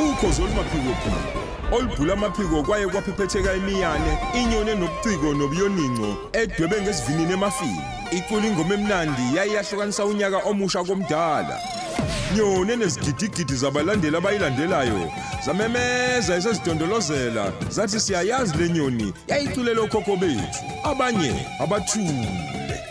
Ukhozi olumaphiko olubhula amaphiko kwaye kwaphephetheka imiyane inyone nobuciko nobuyoninco edwebe ngesivinini emafini icula ingoma emnandi yayiyahlukanisa unyaka omusha komdala nyone nezigidigidi zabalandeli abayilandelayo zamemeza esezidondolozela zathi siyayazi lenyoni yayiculela okhokho bethu abanye abathule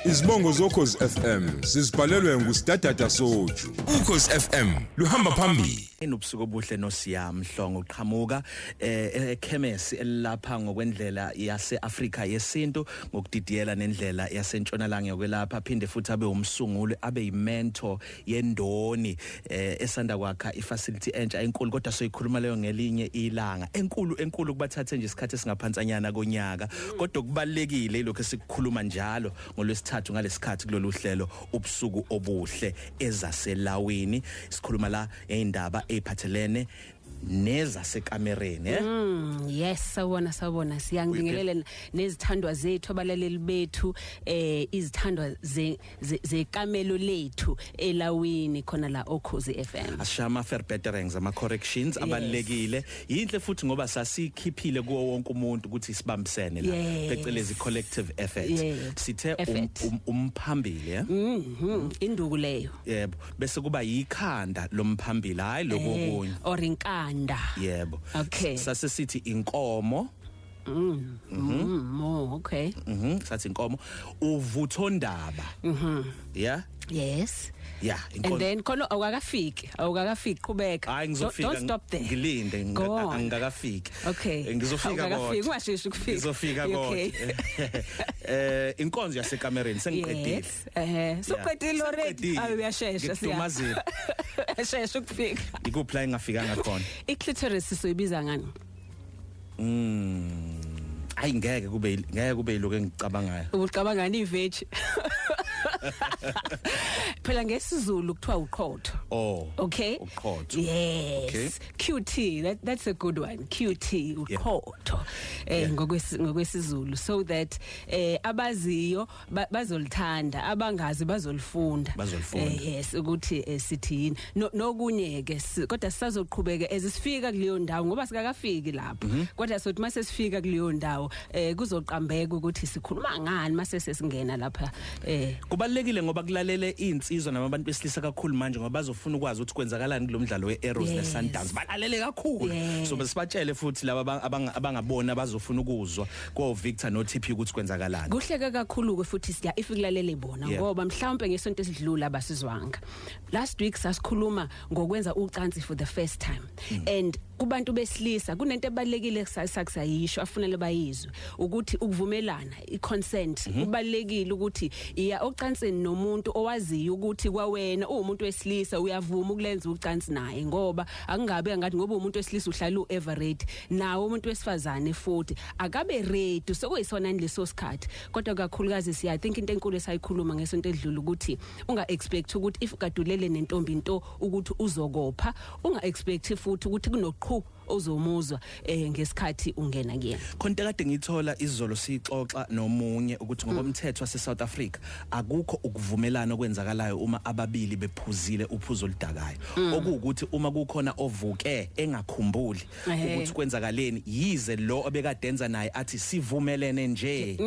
izibongo zokhozi FM sizibhalelwe ngusidadada soju Ukhozi FM luhamba phambili enobusuku obuhle noSiya Mhlongo uqhamuka ekhemesi elapha ngokwendlela yaseAfrika yesintu ngokudidiyela nendlela yasentshonalanga yokwelapha phinde futhi abe umsunguli abe yimentor yendoni esanda kwakha ifacility entsha enkulu kodwa soyikhuluma leyo ngelinye ilanga enkulu kubathathe nje isikhathi esingaphantsanyana konyaka kodwa kubalekile lokho esikukhuluma njalo ngolwesithathu ngalesikhathi kulolu hlelo ubusuku obuhle Ezaselawini sikhuluma la indaba ephathelene nezasekamereni yes sawona siyangibingelela nezithandwa zethu abalaleli bethu izithandwa zekamelo lethu elawini khona la Ukhozi FM ashama verbeterings ama corrections abalekile yinhle futhi ngoba sasikhiphile kuwo wonke umuntu ukuthi sibambisene la phecelezi collective effort sithe umphambili induku leyo yebo bese kuba yikhanda lomphambili hayi lokunye orinkanda yebo okay sase sithi inkomo okay sathi inkomo uvuthondaba yeah yes yeah and then khona awukakafiki qhubeka don't stop there ngilinde angikakafiki okay ngizofika ungasheshi ukufika ngizofika kodwa inkonzo yasekamereni sengiqedile soqedile already uyashesha ngidumazile shesha ukufika ikuphi la engafikanga khona iclitoris soyibiza ngani ayi ngeke kube yiloko engicabangayo ubucabangani iveji phela ngesizulu kuthiwa uqhotho okay uqhotho yes QT that's a good one QT uqhotho ngokwesizulu so that abaziyo bazolithanda abangazi bazolifunda yes ukuthi sithini nokunye ke kodwa sisazoqhubeka ezisifika kuleyo ndawo ngoba sikakafiki lapho kodwa sothi mase sifika kuleyo ndawo kuzoqambeka ukuthi sikhuluma ngani mase sesingena lapha kubalekile ngoba kulalela insizwa nabantu besilisa kakhulu manje ngoba bazofuna ukwazi ukuthi kwenzakalani kulomdlalo weArrows neSundowns balalele kakhulu so besibatshele futhi laba abangabona bazofuna ukuzwa ko Victor no TP ukuthi kwenzakalani kuhleke kakhulu ke futhi siya ifikulale bona ngoba mhlawumbe ngesonto esidlula abasizwanga last week sasikhuluma ngokwenza ucansi for the first time and kubantu besilisa kunento ebalekile sakusayisho afunele bayizwe ukuthi ukuvumelana iconsent kubalekile ukuthi iya ocansini nomuntu owaziyo ukuthi kwawena umuntu wesilisa uyavuma ukulenza ucansi naye ngoba akungabe ngathi ngoba umuntu wesilisa uhlala ueverate nawo umuntu wesifazane futhi akabe ready sokuyisona leso sikhathi kodwa kakhulukazi siya think into enkulu esayikhuluma ngesonto edlula ukuthi unga expect ukuthi if ukadulele nentombi into ukuthi uzokopha unga expect futhi ukuthi kunoqhu ozomuzwa ngesikhathi ungena kuyena konke kade ngithola izolo sixoxa nomunye ukuthi ngokomthetho wase South Africa akukho ukuvumelana okwenzakalayo uma ababili bephuzile uphuzo oludakayo okuwukuthi uma kukhona ovuke engakhumbuli ukuthi kwenzakaleni yize lo obekadenza naye athi sivumelene nje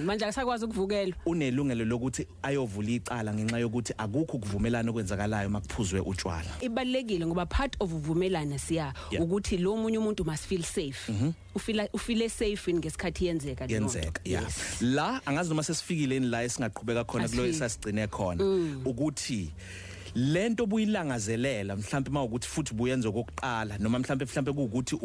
manje akasakwazi ukuvukela unelungelo lokuthi ayovula icala ngenxa yokuthi akukho ukuvumelana okwenzakalayo makuphuzwe utshwala ibalekile ngoba part of uvumelana siya ukuthi lo munye umuntu must feel safe ufile safe ngesikhathi yenzeka la angazi noma sesifikile la esingaqhubeka khona kulo esasigcine khona ukuthi lento buyilangazelela mhlawumbe mawukuthi futhi buyenza okokuqala noma mhlawumbe kuukuthi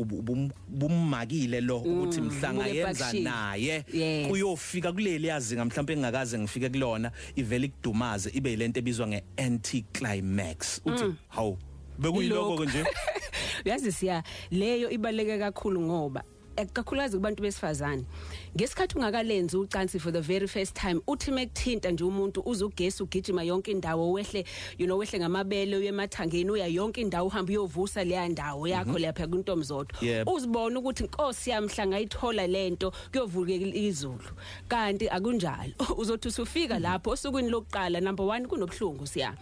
bummakile lo ukuthi mhlanga yenza naye kuyofika kuleli yazinga mhlawumbe engakaze ngifike kulona ivele ikudumaze ibe yilento ebizwa ngeanti climax uthi hawu bekuyiloko nje yazi siya leyo ibaleke kakhulu ngoba kakhulukazi kubantu besifazane ngesikhathi ungakalenzi ucansi for the very first time uthi mekuthinta nje umuntu uzugesi ugijima yonke indawo wehle wehle ngamabele uye emathangeni uya yonke indawo uhamba uyovusa leya ndawo yakho lapha kuntomzodo uzibona ukuthi inkosi yami mhlanga ayithola lento kuyovukela izulu kanti akunjalo uzothi usufika lapho osukwini lokuqala number 1 kunobhlungu siya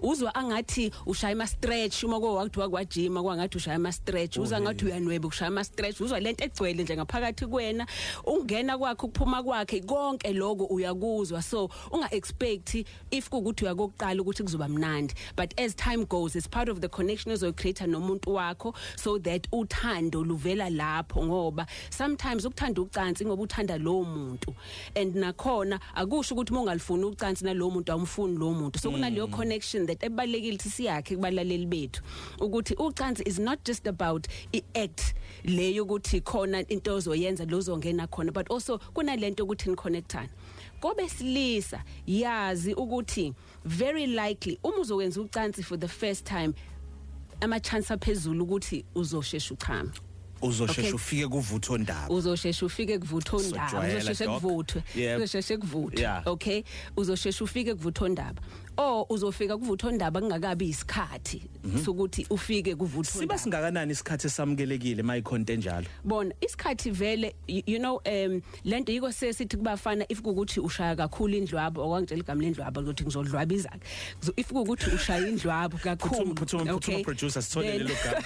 uzwa angathi ushaya ama stretch uma kwakuthiwa kwajima kwangathi ushaya ama stretch uzwa ngathi uyanweba ushaya ama stretch uzwa lento egcwele nje ngaphakathi kwena ungena kwakhe ukuphuma kwakhe konke lokho uyakuzwa so unga expect if kukuthi uyakokuqala ukuthi kuzoba mnandi but as time goes it's part of the connection ozoyicreate nomuntu wakho so that uthando luvela lapho ngoba sometimes ukuthanda ucansi ngoba uthanda lo muntu and nakhona akusho ukuthi ungalifuni ucansi nalo muntu awumfuni lo muntu so kunaleyo connection that ebalekile siyakhe kubalaleli bethu ukuthi ucansi is not just about iact leyo ukuthi khona into ozoyenza lozongena khona but also kunalento ukuthi niconnectana kobe silisa yazi ukuthi very likely uma uzokwenza ucansi for the first time ama chance aphezulu ukuthi uzoshesha uchama uzoshesha ufike kuvutho ndaba uzoshesha ufike kuvutho ndaba uzoshesha kuvuthwe uzoshesha kuvuthwe okay uzoshesha ufike kuvutho ndaba uzofika kuvutho ndaba kungakabi isikhathi sokuthi ufike kuvutho ndaba siba singakanani isikhathi esamukelekile mayikhonto enjalo bona isikhathi vele lento yiko sesithi kubafana if kukuthi ushaya kakhulu indlwabo okwangitshela igama lendlwabo ukuthi ngizodlwaba izakhe if kukuthi ushaya indlwabo kakhulu okay producer sithole lelo gama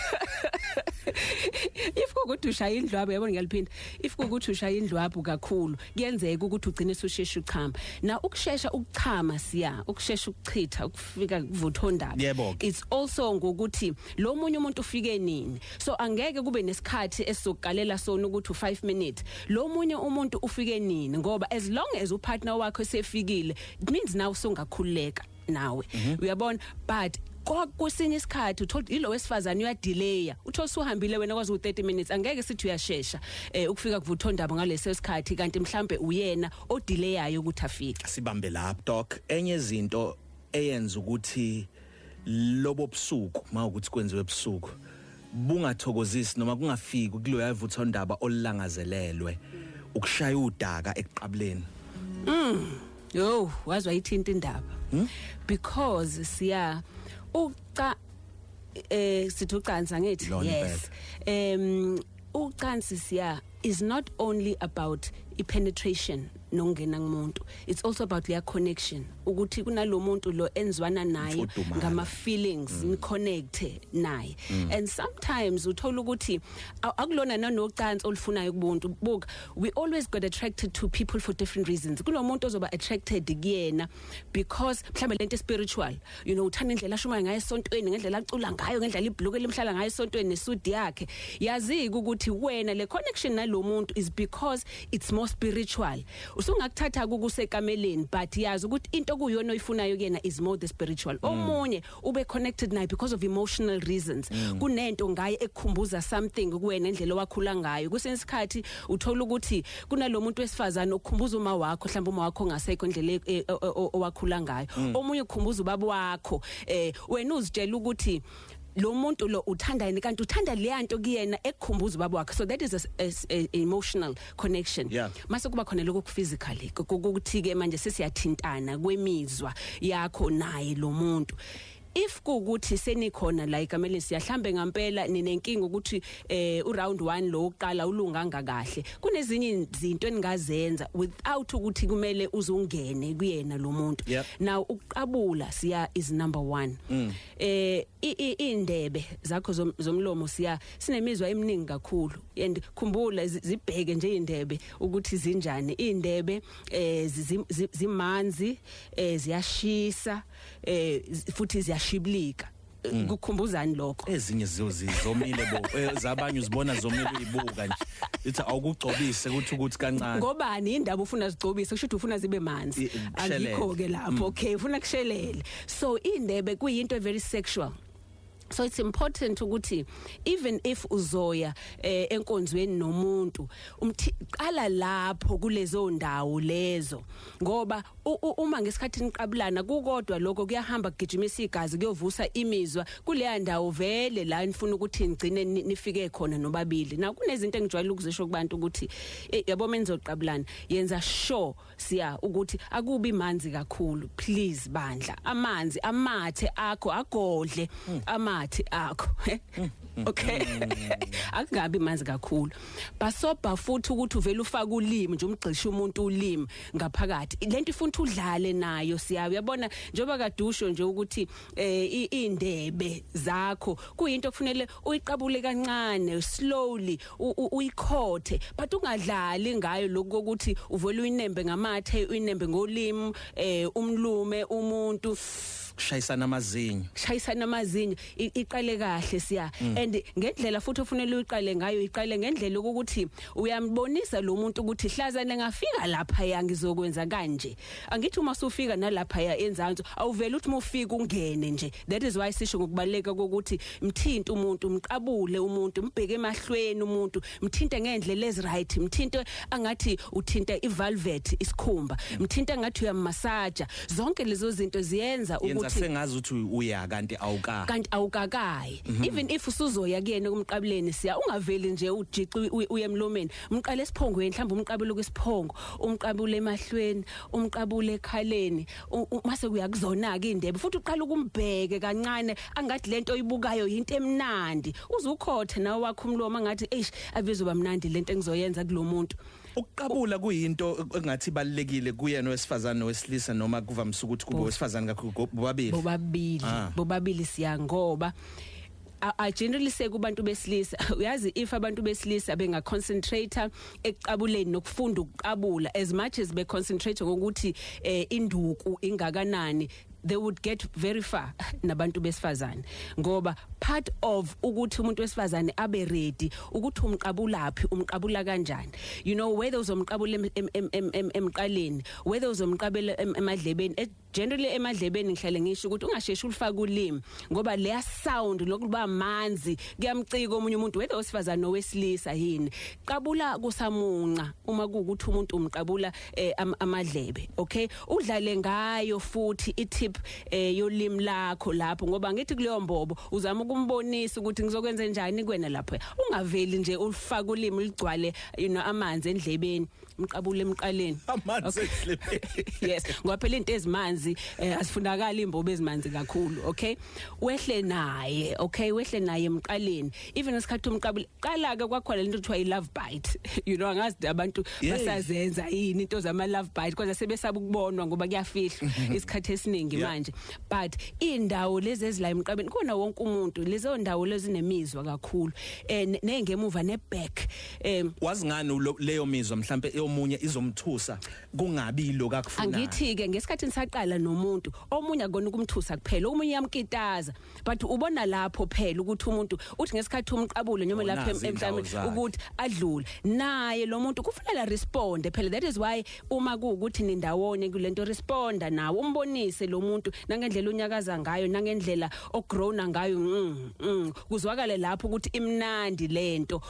if kukuthi ushaya indlwabo yabona ngiyaliphinda if kukuthi ushaya indlwabo kakhulu kuyenzeka ukuthi ugcine usushesha uchama na ukushesha ukuchama siya ukushesha ukuchitha ukufika kuvutho ndaba it's also ngokuthi lo munye umuntu ufike nini so angeke kube nesikhathi esizokugalela sona ukuthi u5 minutes lo munye umuntu ufike nini ngoba as long as upartner wakho sefikile it means now usungakhuleka nawe uyabona but kwesinye isikhathi uthola ilo wesifazane uyadelaya uthola suhambile wena kwazi u30 minutes angeke sithi uyashesha ukufika kuvutho ndaba ngaleso sikhathi kanti mhlambe uyena odelayayo ukuthi afike sibambe lapho doc enye izinto eyenza ukuthi lobo busuku mawukuthi kwenziwe ebusuku bungathokozisi noma kungafiki kulo yavutho ndaba olulangazelelwe ukushaya udaka ekuqabuleni yo wazwa ithinta indaba because siya sithi ucansi ngithi yes ucansi siya is not only about penetration nokungena kumuntu it's also about their connection ukuthi kunalomuntu lo enzwana naye ngama feelings ni connect naye and sometimes uthola ukuthi akulona nanocansi olufunayo kubuntu buka we always got attracted to people for different reasons kunomuntu ozoba attracted kuyena because mhlambe lento spiritual uthanda indlela ashuma ngayo esontweni ngendlela acula ngayo ngendlela ibhluke limhlala ngayo esontweni nesudi yakhe yazi ukuthi wena le connection nalomuntu is because it's more spiritual usungakuthatha kukusekameleni but yazi ukuthi into kuyona oyifunayo kuyena is more the spiritual omunye ube connected naye because of emotional reasons kunento ngaye ekukhumbuza something kuwena indlela wakhula ngayo kusenesikhathi uthola ukuthi kunalomuntu wesifazane okukhumbuza uma wakho mhlawumbe uma wakho ngasekho indlela owakhula ngayo omunye ukukhumbuza ubaba wakho wena uzitshela ukuthi lo muntu lo uthanda yini kanti uthanda le yanto kuyena ekukhumbuza ubaba wakhe so that is a emotional connection mase kuba khona lokho physically ukuthi ke manje sesiyathintana kwemizwa yakho naye lo muntu if kukuthi senikhona la ikameli siyahlambe ngempela ninenkinga ukuthi uround 1 lo uqala ulunganga kahle kunezinye izinto eningazenza without ukuthi kumele uzungene kuyena lo muntu now uqabula siya is number 1 indebe zakho zomlomo siya sinemizwa eminingi kakhulu and khumbula zibheke nje indebe ukuthi zinjani indebe zimanzi ziyashisa futhi ziyashiblika ukukhumbuzani lokho ezinye zizomile bo zabanye uzibona zomile uyibuka nje ithi awukugcobise ukuthi kancane ngobani indaba ufuna zigcobise kusho ukuthi ufuna zibe manzi akikho ke lapho okay ufuna kushelele so indebe kuyinto very sexual So it's important ukuthi even if uzoya enkonzweni nomuntu qala lapho kulezo ndawo lezo ngoba uma ngesikhathi niqabulana kukodwa lokho kuyahamba kugijimisa igazi kuyovusa imizwa kuleya ndawo vele la nifuna ukuthi nigcine nifike khona nobabili na kunezinto engijwayele ukuzisho kubantu ukuthi yabo menzoqabulana yenza sure siya ukuthi akubi manzi kakhulu please bandla amanzi amathe akho agodle amathi akho okay akungabi manzi kakhulu basobha futhi ukuthi uvela ufaka ulimi nje umgcisha umuntu ulimi ngaphakathi lento ifuna udlale nayo siyayo yabona njoba kadusho nje ukuthi indebe zakho kuyinto kufanele uyiqabule kancane slowly uyikhothe but ungadlali ngayo lokho ukuthi uvela uyinembe ngamathe uyinembe ngolimi umlume umuntu shayisana amazinyo iqale kahle siya and ngendlela futhi ufanele uyiqale ngayo iqale ngendlela ukuthi uyambonisa lo muntu ukuthi hlazane ngafika lapha yangizokwenza kanje angithi uma usufika nalapha ya enzanzo awuvela uthi mufika ungene nje that is why sisho ngokubaleka ukuthi mthinta umuntu umqabule umuntu mbheke emahlweni umuntu mthinte ngendlela eziright mthinte angathi uthinta ivalvet isikhumba mthinte angathi uyamasaja zonke lezo zinto ziyenza ukuthi sengazi ukuthi uya kanti awukakayi even if usuzoya kuyena kumqabuleni siya ungaveli nje ujiqi uyemlomeni umqale esiphongweni mhlawumbe umqabule kwesiphongo umqabule emahlweni umqabule ekhaleni mase kuyakuzona ke indebe futhi uqala ukumbheke kancane angathi lento oyibukayo into emnandi uzukhothe nawe wakho umlomo ngathi eish abezoba mnandi lento engizoyenza kulomuntu ukuqabula kuyinto engathi balekile kuyena wesifazana nowesilisa noma kuvamisa ukuthi kube wesifazana kakhulu bobabili siya ngoba I generally say kubantu besilisa uyazi if abantu besilisa benga concentrate ekuqabuleni nokufunda ukuqabula as much as be concentrate ngokuthi induku ingakanani they would get very far nabantu besifazane ngoba part of ukuthi umuntu wesifazane abe ready ukuthi umqabulaphi umqabula kanjani you know whether uzomqabula emqaleni whether uzomqabela emadlebeni generally emadlebeni ngihlale ngisho ukuthi ungasheshi ulifaka ulimi ngoba leya sound lokuba manzi kuyamcika omunye umuntu whether osifazane nowesilisa yini qabula kusamunca uma kuukuthi umuntu umqabula amadlebe okay udlale ngayo futhi itip yolimi lakho lapho ngoba ngithi kuleyo mbobo uzama ukumbonisa ukuthi ngizokwenzenjani kuwena lapho ungaveli nje ulifaka ulimi ligcwale amanzi endlebeni umqabule emqaleni amanzi endlebeni yes ngoba phela into ezimanzi asifunakala imbobo ezimanzi kakhulu okay wehle naye emqaleni even ngesikhathi umqabule qala ke kwakhona lento kuthiwa i-love bite angazi abantu basazenza yini into zama love bite kodwa sebesaba ukubonwa ngoba kuyafihla isikhathi esiningi manje but indawo lezi ezila emqabeni kona wonke umuntu lezo ndawo lezi nemizwa kakhulu nengemuva neback wazi ngani leyo mizwa mhlambe eyomunye izomthusa kungabi lo kakufuna angithi ke ngesikhathi nisaqala nomuntu omunye akona ukumthusa kuphela omunye yamkitaza but ubona lapho phela ukuthi umuntu uthi ngesikhathi umqabule noma lapha emhlabeni ukuthi adlule naye lo muntu kufanele responde phela that is why uma kuukuthi nindawone kulento responda nawe umbonise lo muntu nangendlela unyakaza ngayo nangendlela ogrowna ngayo kuzwakala lapho ukuthi imnandi lento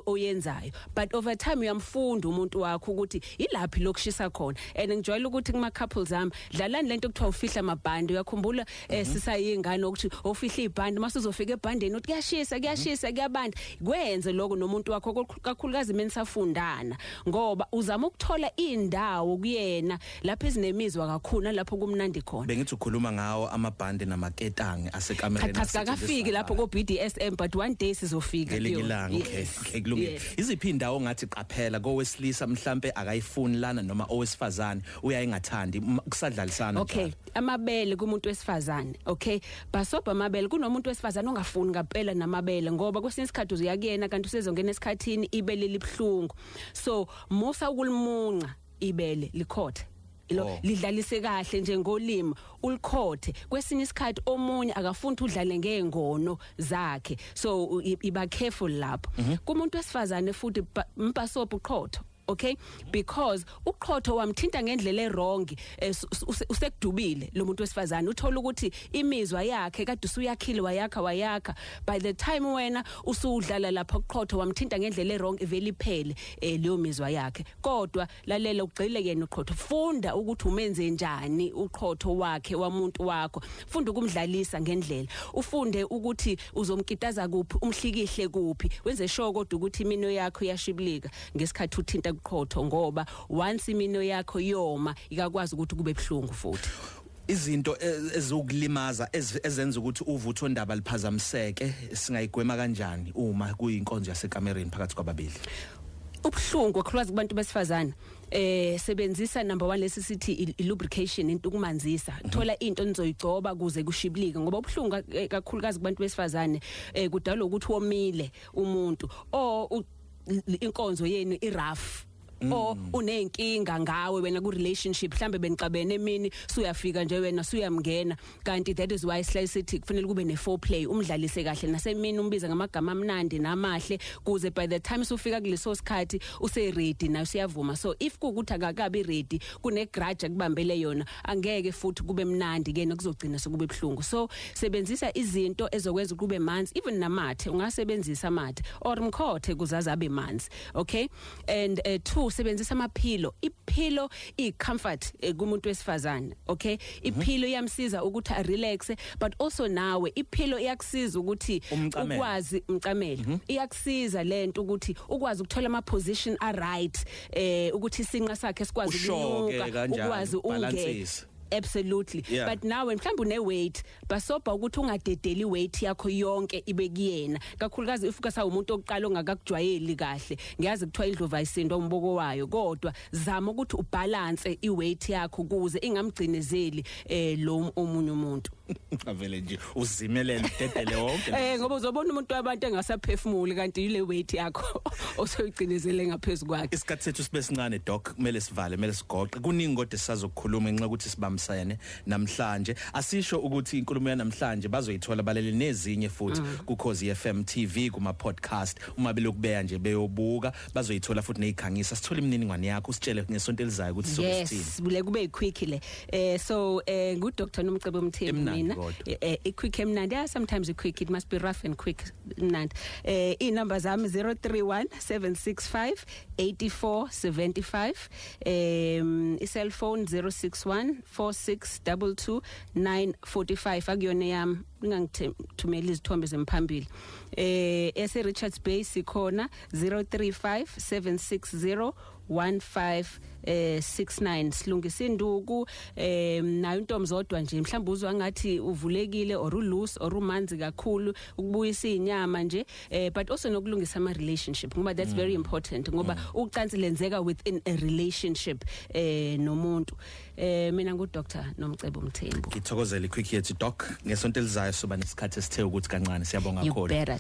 oyenzayo but over time uyamfunda umuntu wakho ukuthi ilaphi lokushisa khona and ngijwayele ukuthi kuma couples ami dlalani lento kuthiwa ufihla amabhande uyakhumbula sisayingane ukuthi ofihla ibhande mase uzofika ebhandeni uthi kuyashisa kuyabanda kwenze lokho nomuntu wakho kakhulukazi menisafundana ngoba uzama ukuthola indawo kuyena lapho ezinemizwa kakhulu lapho kumnandi khona bengithi ukhuluma ngawo amabhande namaketanga asekamereni akafiki lapho ko BDSM but one day sizofika ngelilanga okay kulungile iziphi indawo ngathi qaphela kowesilisa mhlambe akayifuni lana noma owesifazane uyayingathandi kusadlalisana okay amabele kumuntu wesifazane okay basobha amabele kunomuntu wesifazane ongafuni ngempela namabele ngoba kwesinye isikhathi uziyakuyena kanti usezongena esikhathini ibele libhlungu so musa ukulimunca ibele likhothe lidlalise kahle njengolimi ulikhothe kwesinye isikhathi omunye akafuni udlale ngengono zakhe so iba careful lapho kumuntu wesifazane futhi mpasobha uqhotho okay, because uqhotho wamthinta ngendlela errong usekudubile lo muntu wesifazane uthola ukuthi imizwa yakhe kade usuyakhile wayakha by the time wena usudlala lapha uqhotho wamthinta ngendlela errong eveli phele leyo mizwa yakhe kodwa lalela ugcile yena uqhotho funda ukuthi umenzenjani uqhotho wakhe wamuntu wakho funda ukumdlalisa ngendlela ufunde ukuthi uzomkitaza kuphi umhlikihle kuphi wenze sure kodwa ukuthi imino yakho yashibilika ngesikhathi uthinta uqhotho ngoba once imino yakho yoma ikakwazi ukuthi kube ebhlungu futhi izinto ezokulimaza ezenza ukuthi uvutho ndaba liphazamiseke singayigwema kanjani uma kuyinkonzo yasekamereni phakathi kwababili ubhlungu kakhulukazi kubantu besifazana sebenzisa number 1 lesisithi lubrication into ukumanzisa thola into enizoyigcoba kuze kushibilike ngoba ubhlungu kakhulukazi kubantu besifazane kudala ukuthi womile umuntu inkonzo yenu irough unenkinga ngawe wena ku relationship mhlambe benixabene emini suyafika nje wena suyamngena kanti that is why sithi kufanele kube ne foreplay umdlalise kahle nasemini umbiza ngamagama amnandi namahle kuze by the time sufika kuleso sikhathi use ready na usiyavuma so if kukuthi akakabi ready kune grudge akubambele yona angeke futhi kube mnandi ke nekuzogcina sekube ebhlungu so sebenzisa izinto ezokwenza kube manzi even namathe ungasebenzisa amathe or mkhothe kuzaza abe manzi okay and usebenzisa amaphilo iphilo icomfort kumuntu wesifazane okay iphilo iyamsiza ukuthi a relax but also nawe iphilo iyakusiza ukuthi ukwazi umcamelo iyakusiza lento ukuthi ukwazi ukuthola ama position a right ukuthi isinqa sakhe sikwazi ukunyuka ukwazi ungeke absolutely yeah. But now mhlawumbe une weight basobha ukuthi ungadedeli weight yakho yonke ibe kuyena kakhulukazi ifuka sa umuntu oqala ongakakujwayeli kahle ngiyazi kuthiwa indlova isindwa umboko wayo kodwa zama ukuthi ubalance iweight yakho kuze ingamgcinezeli lo omunye umuntu avele nje uzimelele dedele wonke ngoba uzobona umuntu wabantu engasaphefumuli kanti ile weight yakho osoyigcinezele ngaphezulu kwakhe isikhathi sethu sibe sincane doc kumele sivale kumele sigoqe kuningi kodwa sisazokukhuluma ngenxa ukuthi sibambisane namhlanje asisho ukuthi inkulumo yanamhlanje bazoyithola balele nezinye futhi kuKhozi FM TV kuma podcast uma belokubeya nje beyobuka bazoyithola futhi neyikhangisa sithola imininingwane yakho usitshele ngesonto elizayo ukuthi sokusithini yes bule kube quick le so ngu Dkt Nomcebo Mthembu quick emnandi sometimes quick it must be rough and quick mnandi numbers zami 031765845 cell phone 06146222945 akuyona yami ngangithumela izithombe zemphambili ese Richards Bay sikhona 0357601569 silungisa induku nayo intombi zodwa nje mhlawumbe uzwa ngathi uvulekile or ulusi or umanzi kakhulu ukubuyisa inyama nje but also nokulungisa ama relationship ngoba that's very important ngoba ucansi lenzeka within a relationship nomuntu mina ngu Dkt Nomcebo Mthembu ngithokozela iquick yethu doc ngesonto elizayo soba nesikhathi esithe ukuthi kancane siyabonga khona